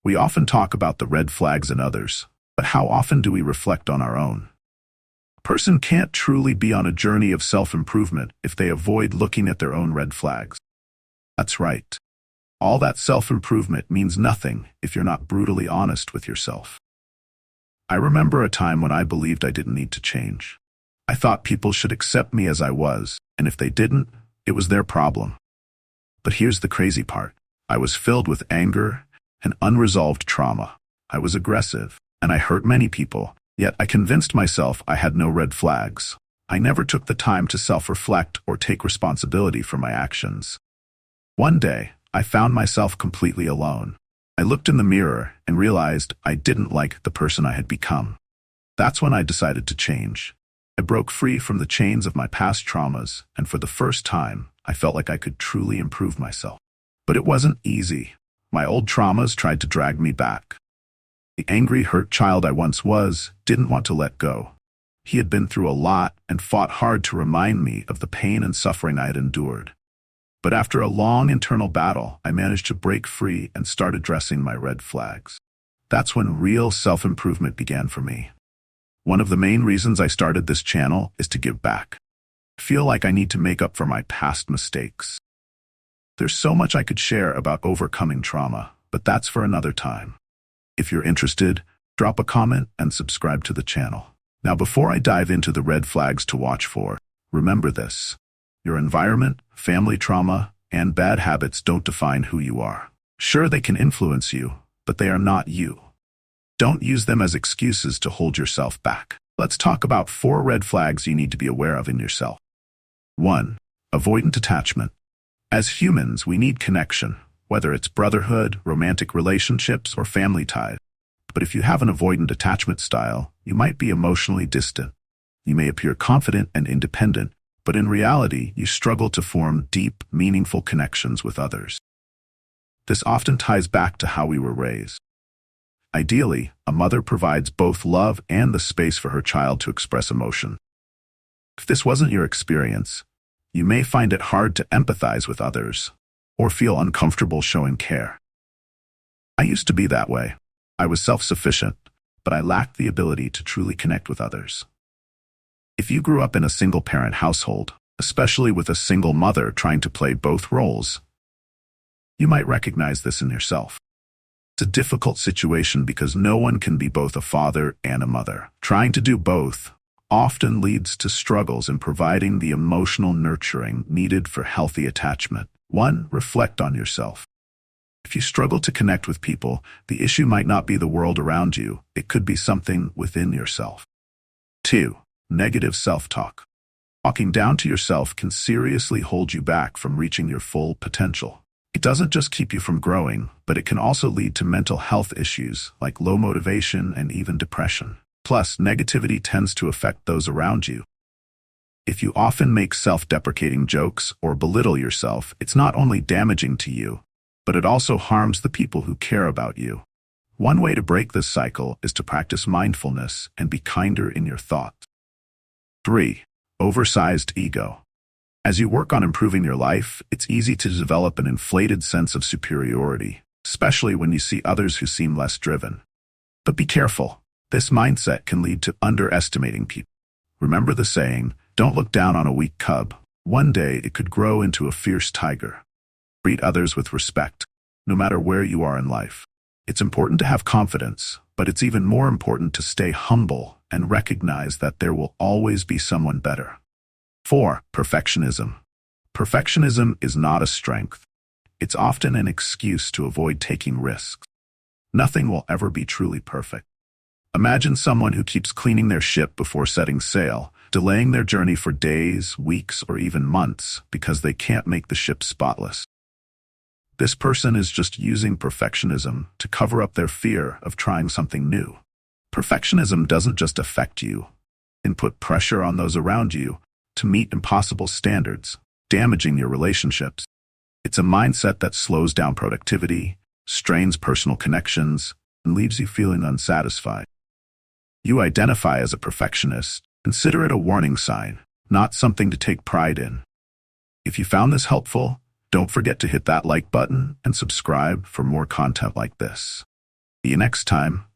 We often talk about the red flags in others, but how often do we reflect on our own? A person can't truly be on a journey of self-improvement if they avoid looking at their own red flags. That's right. All that self-improvement means nothing if you're not brutally honest with yourself. I remember a time when I believed I didn't need to change. I thought people should accept me as I was, and if they didn't, it was their problem. But here's the crazy part. I was filled with anger and unresolved trauma. I was aggressive, and I hurt many people, yet I convinced myself I had no red flags. I never took the time to self-reflect or take responsibility for my actions. One day, I found myself completely alone. I looked in the mirror and realized I didn't like the person I had become. That's when I decided to change. I broke free from the chains of my past traumas, and for the first time, I felt like I could truly improve myself. But it wasn't easy. My old traumas tried to drag me back. The angry, hurt child I once was didn't want to let go. He had been through a lot and fought hard to remind me of the pain and suffering I had endured. But after a long internal battle, I managed to break free and start addressing my red flags. That's when real self-improvement began for me. One of the main reasons I started this channel is to give back. I feel like I need to make up for my past mistakes. There's so much I could share about overcoming trauma, but that's for another time. If you're interested, drop a comment and subscribe to the channel. Now, before I dive into the red flags to watch for, remember this. Your environment, family trauma, and bad habits don't define who you are. Sure, they can influence you, but they are not you. Don't use them as excuses to hold yourself back. Let's talk about 4 red flags you need to be aware of in yourself. 1. Avoidant attachment. As humans, we need connection, whether it's brotherhood, romantic relationships, or family ties. But if you have an avoidant attachment style, you might be emotionally distant. You may appear confident and independent, but in reality, you struggle to form deep, meaningful connections with others. This often ties back to how we were raised. Ideally, a mother provides both love and the space for her child to express emotion. If this wasn't your experience, you may find it hard to empathize with others or feel uncomfortable showing care. I used to be that way. I was self-sufficient, but I lacked the ability to truly connect with others. If you grew up in a single-parent household, especially with a single mother trying to play both roles, you might recognize this in yourself. It's a difficult situation because no one can be both a father and a mother. Trying to do both often leads to struggles in providing the emotional nurturing needed for healthy attachment. 1. Reflect on yourself. If you struggle to connect with people, the issue might not be the world around you. It could be something within yourself. 2. Negative self-talk. Talking down to yourself can seriously hold you back from reaching your full potential. It doesn't just keep you from growing, but it can also lead to mental health issues like low motivation and even depression. Plus, negativity tends to affect those around you. If you often make self-deprecating jokes or belittle yourself, it's not only damaging to you, but it also harms the people who care about you. One way to break this cycle is to practice mindfulness and be kinder in your thoughts. 3. Oversized ego. As you work on improving your life, it's easy to develop an inflated sense of superiority, especially when you see others who seem less driven. But be careful. This mindset can lead to underestimating people. Remember the saying, don't look down on a weak cub. One day it could grow into a fierce tiger. Treat others with respect, no matter where you are in life. It's important to have confidence, but it's even more important to stay humble and recognize that there will always be someone better. 4. Perfectionism. Perfectionism is not a strength. It's often an excuse to avoid taking risks. Nothing will ever be truly perfect. Imagine someone who keeps cleaning their ship before setting sail, delaying their journey for days, weeks, or even months because they can't make the ship spotless. This person is just using perfectionism to cover up their fear of trying something new. Perfectionism doesn't just affect you. It can put pressure on those around you to meet impossible standards, damaging your relationships. It's a mindset that slows down productivity, strains personal connections, and leaves you feeling unsatisfied. You identify as a perfectionist, consider it a warning sign, not something to take pride in. If you found this helpful, don't forget to hit that like button and subscribe for more content like this. See you next time.